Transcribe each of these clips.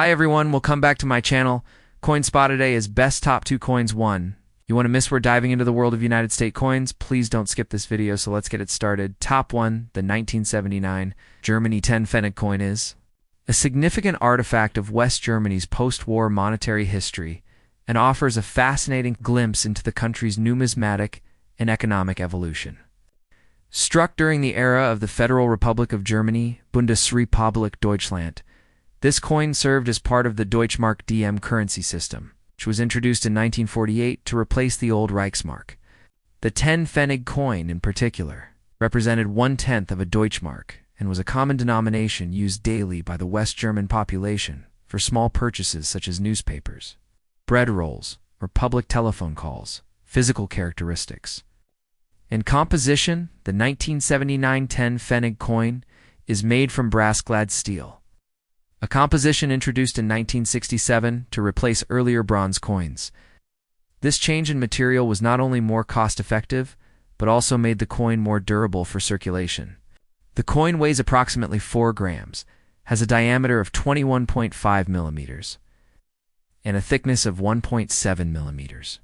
Hi everyone, welcome back to my channel. Coin spot today is best top 2 coins 1. You want to miss we're diving into the world of United States coins? Please don't skip this video, so let's get it started. Top 1, the 1979 Germany 10 Pfennig coin is a significant artifact of West Germany's post-war monetary history and offers a fascinating glimpse into the country's numismatic and economic evolution. Struck during the era of the Federal Republic of Germany, Bundesrepublik Deutschland, this coin served as part of the Deutschmark DM currency system, which was introduced in 1948 to replace the old Reichsmark. The 10 Pfennig coin, in particular, represented 1/10 of a Deutschmark and was a common denomination used daily by the West German population for small purchases such as newspapers, bread rolls, or public telephone calls. Physical characteristics. In composition, the 1979 10 Pfennig coin is made from brass-clad steel, a composition introduced in 1967 to replace earlier bronze coins. This change in material was not only more cost-effective, but also made the coin more durable for circulation. The coin weighs approximately 4 grams, has a diameter of 21.5 millimeters, and a thickness of 1.7 millimeters.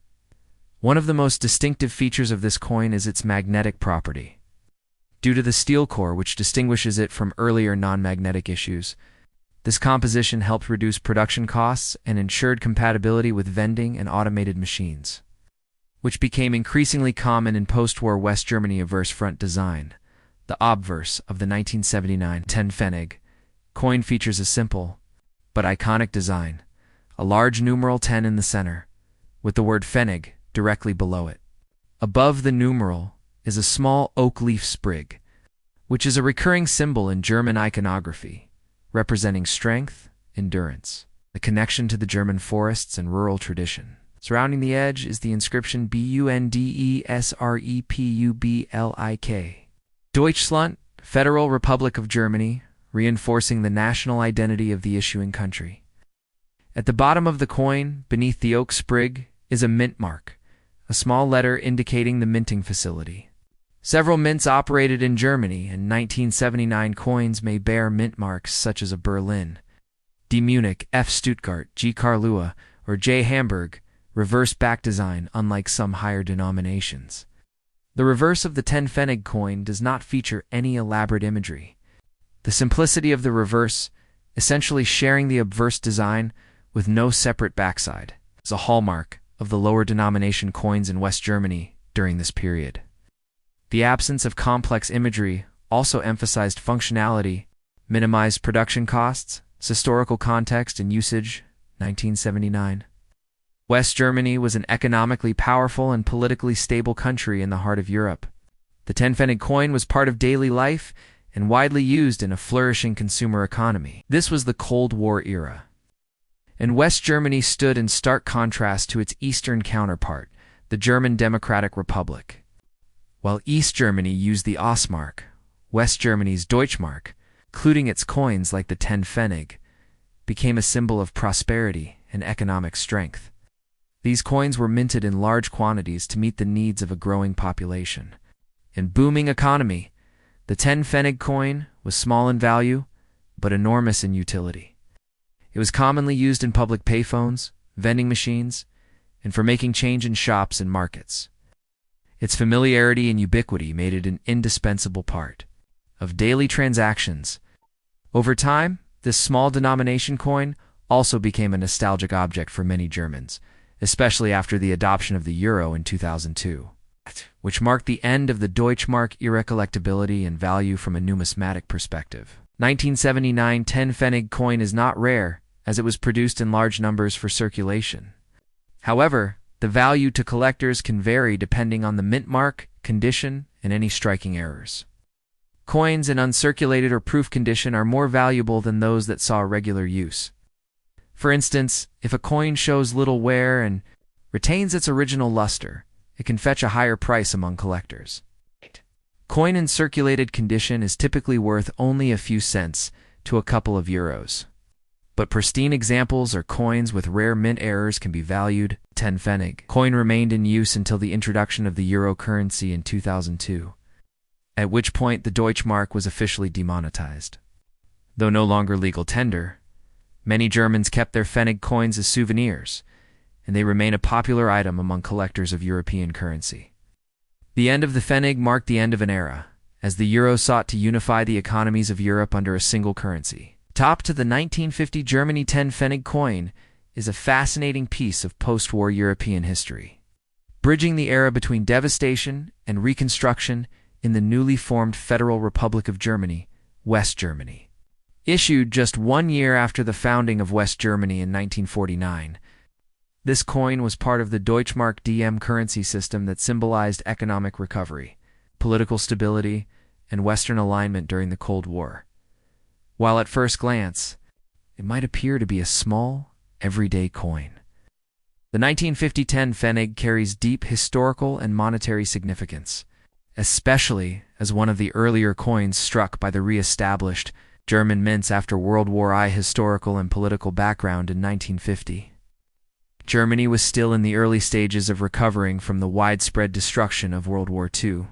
One of the most distinctive features of this coin is its magnetic property. Due to the steel core, which distinguishes it from earlier non-magnetic issues, this composition helped reduce production costs and ensured compatibility with vending and automated machines, which became increasingly common in post-war West Germany. Obverse front design. The obverse of the 1979 10 Pfennig coin features a simple but iconic design, a large numeral 10 in the center, with the word Pfennig directly below it. Above the numeral is a small oak leaf sprig, which is a recurring symbol in German iconography, representing strength, endurance, the connection to the German forests and rural tradition. Surrounding the edge is the inscription Bundesrepublik, Deutschland, Federal Republic of Germany, reinforcing the national identity of the issuing country. At the bottom of the coin, beneath the oak sprig, is a mint mark, a small letter indicating the minting facility. Several mints operated in Germany, and 1979 coins may bear mint marks such as a Berlin, D. Munich, F. Stuttgart, G. Karlsruhe, or J. Hamburg, reverse back design unlike some higher denominations. The reverse of the 10 Pfennig coin does not feature any elaborate imagery. The simplicity of the reverse, essentially sharing the obverse design with no separate backside, is a hallmark of the lower denomination coins in West Germany during this period. The absence of complex imagery also emphasized functionality, minimized production costs, historical context, and usage. 1979. West Germany was an economically powerful and politically stable country in the heart of Europe. The 10 Pfennig coin was part of daily life and widely used in a flourishing consumer economy. This was the Cold War era, and West Germany stood in stark contrast to its eastern counterpart, the German Democratic Republic. While East Germany used the Ostmark, West Germany's Deutschmark, including its coins like the 10 Pfennig, became a symbol of prosperity and economic strength. These coins were minted in large quantities to meet the needs of a growing population. In booming economy, the 10 Pfennig coin was small in value, but enormous in utility. It was commonly used in public payphones, vending machines, and for making change in shops and markets. Its familiarity and ubiquity made it an indispensable part of daily transactions. Over time, this small denomination coin also became a nostalgic object for many Germans, especially after the adoption of the euro in 2002, which marked the end of the Deutschmark era. Collectability and value from a numismatic perspective. 1979 10 Pfennig coin is not rare, as it was produced in large numbers for circulation. However, the value to collectors can vary depending on the mint mark, condition, and any striking errors. Coins in uncirculated or proof condition are more valuable than those that saw regular use. For instance, if a coin shows little wear and retains its original luster, it can fetch a higher price among collectors. Coin in circulated condition is typically worth only a few cents to a couple of euros. But pristine examples or coins with rare mint errors can be valued. 10 Pfennig coin remained in use until the introduction of the euro currency in 2002, at which point the Deutschmark was officially demonetized. Though no longer legal tender, Many Germans kept their Pfennig coins as souvenirs, and they remain a popular item among collectors of European currency. The end of the Pfennig marked the end of an era, as the euro sought to unify the economies of Europe under a single currency. Top to the 1950 Germany 10 Pfennig coin is a fascinating piece of post-war European history, bridging the era between devastation and reconstruction in the newly formed Federal Republic of Germany, West Germany. Issued just 1 year after the founding of West Germany in 1949, this coin was part of the Deutschmark DM currency system that symbolized economic recovery, political stability, and Western alignment during the Cold War. While at first glance, it might appear to be a small, everyday coin, the 1950 10 Pfennig carries deep historical and monetary significance, especially as one of the earlier coins struck by the re-established German mints after World War I historical and political background in 1950. Germany was still in the early stages of recovering from the widespread destruction of World War II.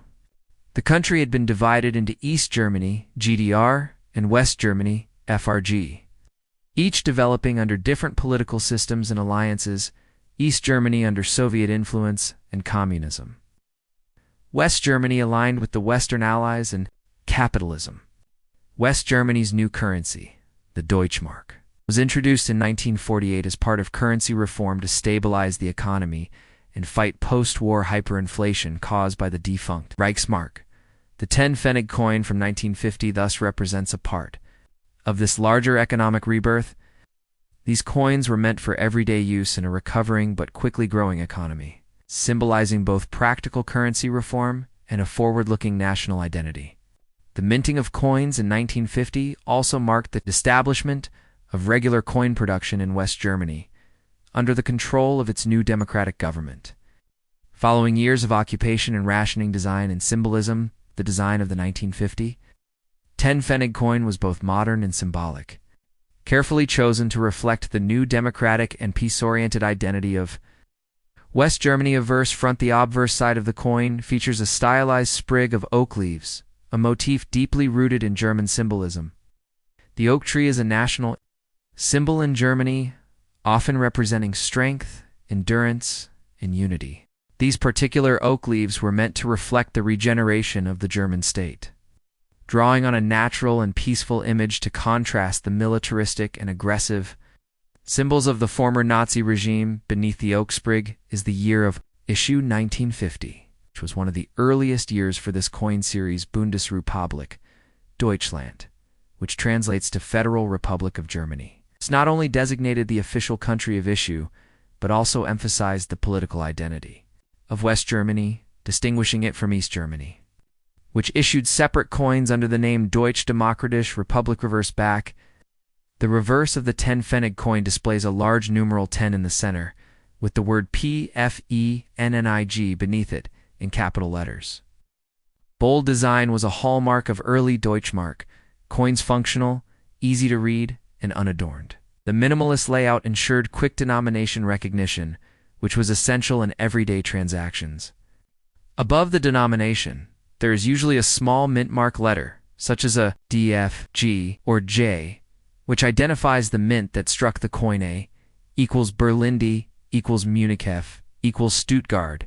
The country had been divided into East Germany, GDR, and West Germany, FRG, each developing under different political systems and alliances, East Germany under Soviet influence and communism, West Germany aligned with the Western Allies and capitalism. West Germany's new currency, the Deutschmark, was introduced in 1948 as part of currency reform to stabilize the economy and fight post-war hyperinflation caused by the defunct Reichsmark. The 10 Pfennig coin from 1950 thus represents a part of this larger economic rebirth. These coins were meant for everyday use in a recovering but quickly growing economy, symbolizing both practical currency reform and a forward-looking national identity. The minting of coins in 1950 also marked the establishment of regular coin production in West Germany, under the control of its new democratic government. Following years of occupation and rationing design and symbolism, the design of the 1950 10 Pfennig coin was both modern and symbolic, carefully chosen to reflect the new democratic and peace-oriented identity of West Germany. Obverse front. The obverse side of the coin features a stylized sprig of oak leaves, a motif deeply rooted in German symbolism. The oak tree is a national symbol in Germany, often representing strength, endurance, and unity. These particular oak leaves were meant to reflect the regeneration of the German state, drawing on a natural and peaceful image to contrast the militaristic and aggressive symbols of the former Nazi regime. Beneath the oak sprig is the year of issue 1950, which was one of the earliest years for this coin series, Bundesrepublik, Deutschland, which translates to Federal Republic of Germany. It's not only designated the official country of issue, but also emphasized the political identity of West Germany, distinguishing it from East Germany, which issued separate coins under the name Deutsche Demokratische Republik. Reverse back. The reverse of the 10 Pfennig coin displays a large numeral 10 in the center, with the word Pfennig beneath it in capital letters. Bold design was a hallmark of early Deutschmark, coins functional, easy to read, and unadorned. The minimalist layout ensured quick denomination recognition, which was essential in everyday transactions. Above the denomination, there is usually a small mint mark letter, such as a DF, G, or J, which identifies the mint that struck the coin. A equals Berlindi equals Munich, F equals Stuttgart,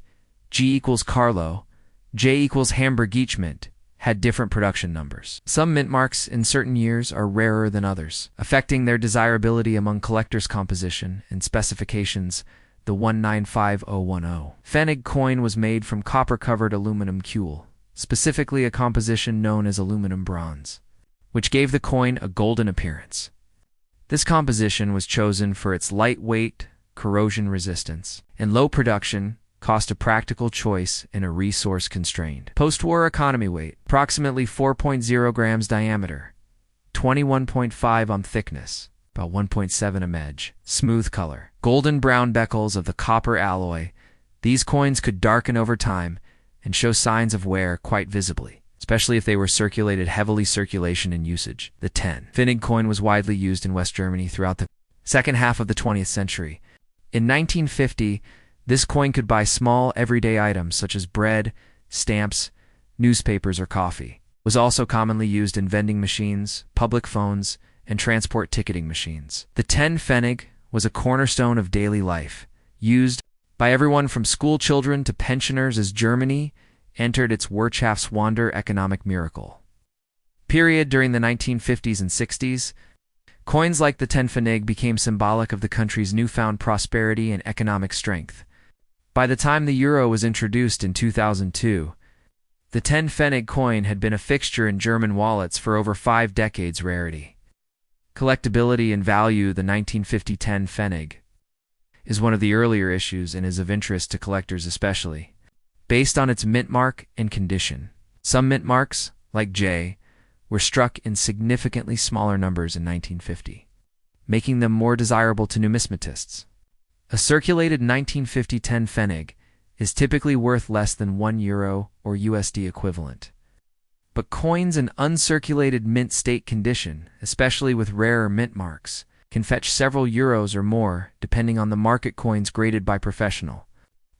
G equals Carlo, J equals Hamburg. Each mint had different production numbers. Some mint marks in certain years are rarer than others, affecting their desirability among collectors' composition and specifications. The 195010 Pfennig coin was made from copper-covered aluminum cuil, specifically a composition known as aluminum bronze, which gave the coin a golden appearance. This composition was chosen for its lightweight, corrosion resistance, and low production cost. A practical choice in a resource-constrained post-war economy. Weight approximately 4.0 grams diameter, 21.5 on thickness, about 1.7 m edge. Smooth color, golden brown beckles of the copper alloy. These coins could darken over time and show signs of wear quite visibly, especially if they were heavily circulation and usage. The 10 Pfennig coin was widely used in West Germany throughout the second half of the 20th century. In 1950, this coin could buy small everyday items such as bread, stamps, newspapers, or coffee. It was also commonly used in vending machines, public phones, and transport ticketing machines. The 10 Pfennig was a cornerstone of daily life, used by everyone from school children to pensioners as Germany entered its Wirtschaftswunder economic miracle. During the 1950s and 60s, coins like the 10 Pfennig became symbolic of the country's newfound prosperity and economic strength. By the time the euro was introduced in 2002, the 10 Pfennig coin had been a fixture in German wallets for over 5 decades. Rarity, collectability, and value. The 1950 10 Pfennig is one of the earlier issues and is of interest to collectors especially, based on its mint mark and condition. Some mint marks, like J, were struck in significantly smaller numbers in 1950, making them more desirable to numismatists. A circulated 1950 10 Pfennig is typically worth less than €1 or USD equivalent. But coins in uncirculated mint state condition, especially with rarer mint marks, can fetch several euros or more depending on the market. Coins graded by professional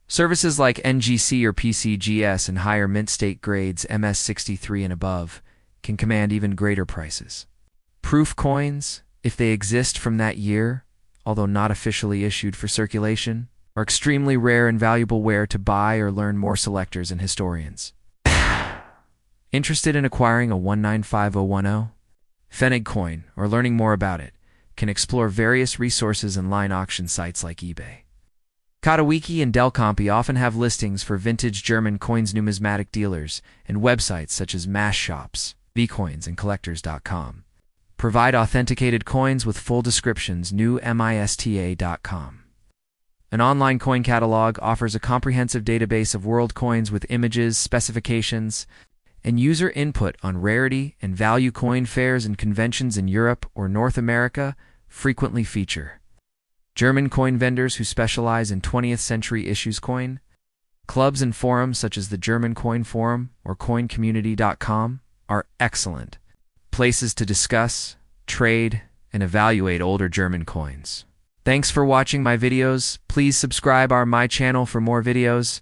services like NGC or PCGS and higher mint state grades MS63 and above can command even greater prices. Proof coins, if they exist from that year, although not officially issued for circulation, are extremely rare and valuable. Where to buy or learn more. Selectors and historians interested in acquiring a 195010 Pfennig coin or learning more about it can explore various resources and line auction sites like eBay. Katawiki and Delcompi often have listings for vintage German coins. Numismatic dealers and websites such as Mass Shops, vcoins, and collectors.com provide authenticated coins with full descriptions. Numista.com, an online coin catalog, offers a comprehensive database of world coins with images, specifications, and user input on rarity and value. Coin fairs and conventions in Europe or North America frequently feature German coin vendors who specialize in 20th century issues. Coin clubs and forums such as the German Coin Forum or coincommunity.com are excellent places to discuss, trade, and evaluate older German coins. Thanks for watching my videos. Please subscribe my channel for more videos.